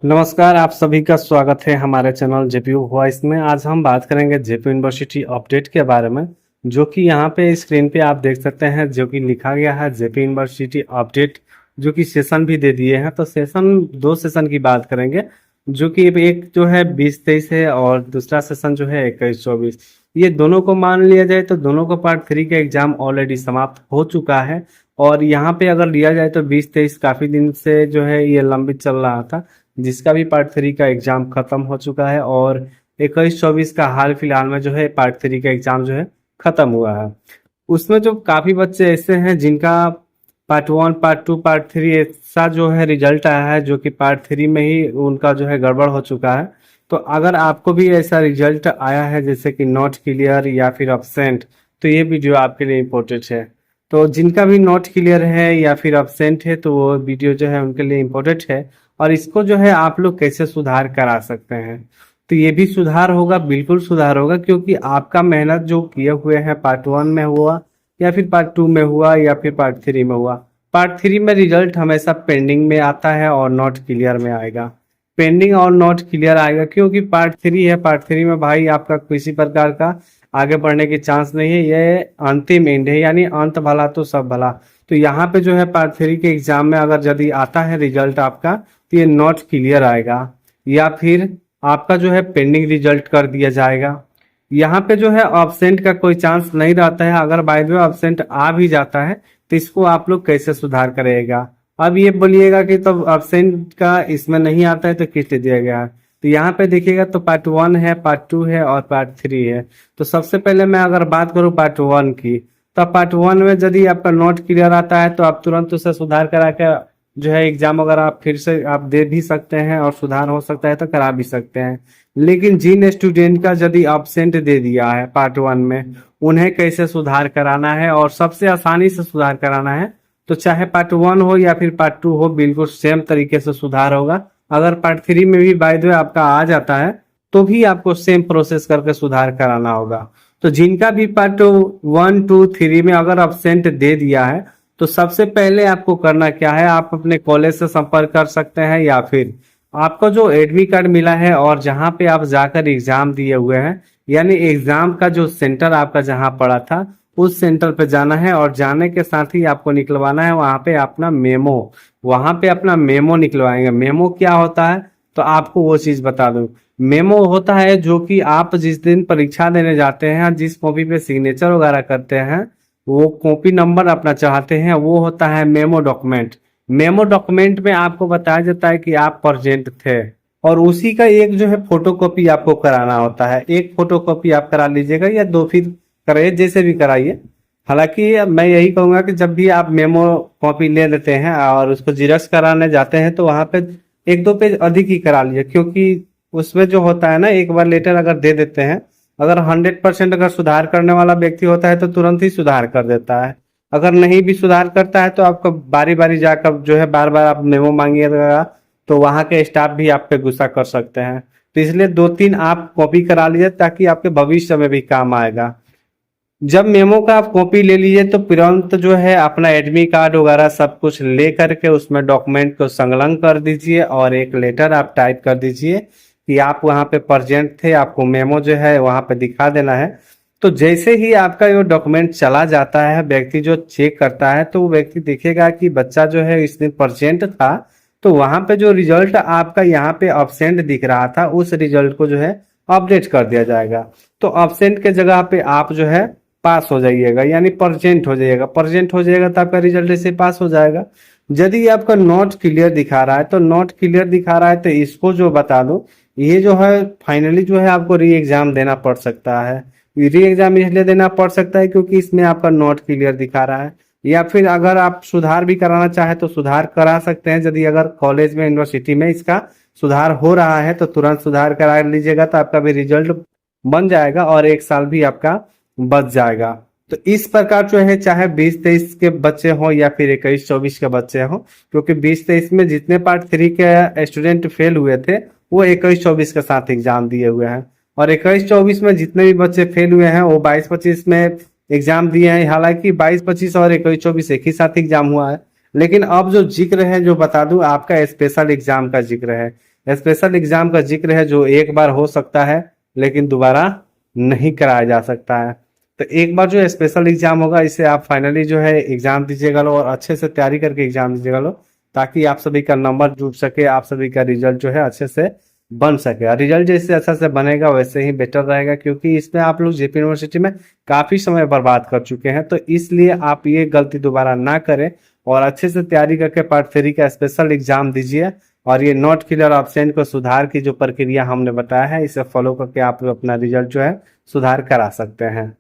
नमस्कार, आप सभी का स्वागत है हमारे चैनल जेपीयू वॉइस में। आज हम बात करेंगे जेपीयू यूनिवर्सिटी अपडेट के बारे में, जो कि यहाँ पे स्क्रीन पे आप देख सकते हैं, जो कि लिखा गया है जेपीयू यूनिवर्सिटी अपडेट, जो कि सेशन भी दे दिए हैं। तो सेशन दो सेशन की बात करेंगे, जो कि एक जो है 20-23 है और दूसरा सेशन जो है 21-24। ये दोनों को मान लिया जाए तो दोनों को पार्ट 3 का एग्जाम ऑलरेडी समाप्त हो चुका है। और यहाँ पे अगर लिया जाए तो 20-23 काफी दिन से जो है ये लंबित चल रहा था, जिसका भी पार्ट 3 का एग्जाम खत्म हो चुका है। और 21-24 का हाल फिलहाल में जो है पार्ट 3 का एग्जाम जो है खत्म हुआ है। उसमें जो काफी बच्चे ऐसे हैं जिनका पार्ट 1, पार्ट 2, पार्ट 3 ऐसा जो है रिजल्ट आया है, जो कि पार्ट 3 में ही उनका जो है गड़बड़ हो चुका है। तो अगर आपको भी ऐसा रिजल्ट आया है जैसे कि नॉट क्लियर या फिर अब्सेंट, तो ये वीडियो आपके लिए इम्पोर्टेंट है। तो जिनका भी नॉट क्लियर है या फिर अब्सेंट है, तो वो वीडियो जो है उनके लिए इम्पोर्टेंट है। और इसको जो है आप लोग कैसे सुधार करा सकते हैं, तो ये भी सुधार होगा, बिल्कुल सुधार होगा, क्योंकि आपका मेहनत जो किए हुए हैं पार्ट 1 में हुआ या फिर पार्ट 2 में हुआ या फिर पार्ट 3 में हुआ। पार्ट 3 में रिजल्ट हमेशा पेंडिंग में आता है और नॉट क्लियर में आएगा। पेंडिंग और नॉट क्लियर आएगा क्योंकि पार्ट 3 है। पार्ट 3 में भाई आपका किसी प्रकार का आगे बढ़ने की चांस नहीं है, ये अंतिम एंड है, यानी अंत भला तो सब भला। तो यहाँ पे जो है पार्ट 3 के एग्जाम में अगर यदि आता है रिजल्ट आपका, तो ये नॉट क्लियर आएगा या फिर आपका जो है पेंडिंग रिजल्ट कर दिया जाएगा। यहाँ पे जो है ऑब्सेंट का कोई चांस नहीं रहता है। अगर बाय द वे ऑब्सेंट आ भी जाता है तो इसको आप लोग कैसे सुधार करेगा। अब ये बोलिएगा कि तो ऑब्सेंट का इसमें नहीं आता है तो किस लिए दिया गया है। तो यहाँ पे देखिएगा तो पार्ट 1 है, पार्ट 2 है और पार्ट 3 है। तो सबसे पहले मैं अगर बात करूँ पार्ट 1 की, तो पार्ट 1 में यदि आपका नॉट क्लियर आता है तो आप तुरंत उसे सुधार करा के जो है एग्जाम अगर आप फिर से आप दे भी सकते हैं और सुधार हो सकता है तो करा भी सकते हैं। लेकिन जिन स्टूडेंट का यदि एब्सेंट दे दिया है पार्ट 1 में, उन्हें कैसे सुधार कराना है और सबसे आसानी से सुधार कराना है, तो चाहे पार्ट 1 हो या फिर पार्ट 2 हो, बिल्कुल सेम तरीके से सुधार होगा। अगर पार्ट 3 में भी बाय द वे आपका आ जाता है तो भी आपको सेम प्रोसेस करके सुधार कराना होगा। तो जिनका भी पार्ट 1, 2, 3 में अगर एब्सेंट दे दिया है, तो सबसे पहले आपको करना क्या है, आप अपने कॉलेज से संपर्क कर सकते हैं या फिर आपको जो एडमिट कार्ड मिला है और जहां पे आप जाकर एग्जाम दिए हुए हैं, यानी एग्जाम का जो सेंटर आपका जहां पड़ा था, उस सेंटर पे जाना है और जाने के साथ ही आपको निकलवाना है वहां पे अपना मेमो। वहां पे अपना मेमो निकलवाएंगे। मेमो क्या होता है तो आपको वो चीज बता दूं। मेमो होता है जो कि आप जिस दिन परीक्षा देने जाते हैं, जिस कॉपी पे सिग्नेचर वगैरह करते हैं, वो कॉपी नंबर अपना चाहते हैं, वो होता है मेमो डॉक्यूमेंट। मेमो डॉक्यूमेंट में आपको बताया जाता है कि आप प्रेजेंट थे, और उसी का एक जो है फोटोकॉपी आपको कराना होता है। एक फोटोकॉपी आप करा लीजिएगा या दो, फिर कराइए, जैसे भी कराइए। हालांकि मैं यही कहूंगा कि जब भी आप मेमो कॉपी ले लेते हैं और उसको जीरोक्स कराने जाते हैं, तो वहां पे 1-2 पेज अधिक ही करा लीजिए, क्योंकि उसमें जो होता है ना, एक बार लेटर अगर दे देते हैं, अगर 100% अगर सुधार करने वाला व्यक्ति होता है तो तुरंत ही सुधार कर देता है। अगर नहीं भी सुधार करता है तो आपको बारी बारी जाकर जो है बार बार आप मेमो मांगिएगा, तो वहां के स्टाफ भी आप पे गुस्सा कर सकते हैं। तो इसलिए 2-3 आप कॉपी करा लीजिए, ताकि आपके भविष्य में भी काम आएगा। जब मेमो का आप कॉपी ले लीजिए तो तुरंत जो है अपना एडमिट कार्ड वगैरह सब कुछ ले करके उसमें डॉक्यूमेंट को संलग्न कर दीजिए और एक लेटर आप टाइप कर दीजिए कि आप वहां पे प्रेजेंट थे, आपको मेमो जो है वहां पे दिखा देना है। तो जैसे ही आपका ये डॉक्यूमेंट चला जाता है, व्यक्ति जो चेक करता है, तो वो व्यक्ति देखेगा कि बच्चा जो है इस दिन प्रेजेंट था, तो वहां पे जो रिजल्ट आपका यहाँ पे अब्सेंट दिख रहा था, उस रिजल्ट को जो है अपडेट कर दिया जाएगा। तो अब्सेंट के जगह पे आप जो है पास हो जाइएगा, यानी प्रेजेंट हो जाइएगा। प्रेजेंट हो जाएगा तो आपका रिजल्ट ऐसे पास हो जाएगा। यदि आपका नॉट क्लियर दिखा रहा है, तो नॉट क्लियर दिखा रहा है तो इसको जो बता दो, ये जो है फाइनली जो है आपको री एग्जाम देना पड़ सकता है। री एग्जाम इसलिए देना पड़ सकता है क्योंकि इसमें आपका नॉट क्लियर दिखा रहा है। या फिर अगर आप सुधार भी कराना चाहे तो सुधार करा सकते हैं। यदि अगर कॉलेज में, यूनिवर्सिटी में इसका सुधार हो रहा है तो तुरंत सुधार करा लीजिएगा, तो आपका भी रिजल्ट बन जाएगा और 1 साल भी आपका बच जाएगा। तो इस प्रकार जो है, चाहे 20-23 के बच्चे हों या फिर 21-24 के बच्चे हों, क्योंकि 20-23 में जितने पार्ट 3 के स्टूडेंट फेल हुए थे, वो 21-24 के साथ एग्जाम दिए हुए हैं। और 21-24 में जितने भी बच्चे फेल हुए हैं, वो 22-25 में एग्जाम दिए हैं। हालांकि 22-25 और 21-24 एक ही साथ एग्जाम हुआ है, लेकिन अब जो जिक्र है, जो बता दूं, आपका स्पेशल एग्जाम का जिक्र है। स्पेशल एग्जाम का जिक्र है जो एक बार हो सकता है लेकिन दोबारा नहीं कराया जा सकता है। तो एक बार जो स्पेशल एग्जाम होगा इसे आप फाइनली जो है एग्जाम दीजिएगा लो और अच्छे से तैयारी करके एग्जाम दीजिएगा लो, ताकि आप सभी का नंबर जुट सके, आप सभी का रिजल्ट जो है अच्छे से बन सके। और रिजल्ट जैसे अच्छा से बनेगा वैसे ही बेटर रहेगा, क्योंकि इसमें आप लोग जेपी यूनिवर्सिटी में काफी समय बर्बाद कर चुके हैं। तो इसलिए आप ये गलती दोबारा ना करें और अच्छे से तैयारी करके पार्ट 3 का स्पेशल एग्जाम दीजिए। और ये नॉट क्लियर ऑप्शन को सुधार की जो प्रक्रिया हमने बताया है इसे फॉलो करके आप अपना रिजल्ट जो है सुधार करा सकते हैं।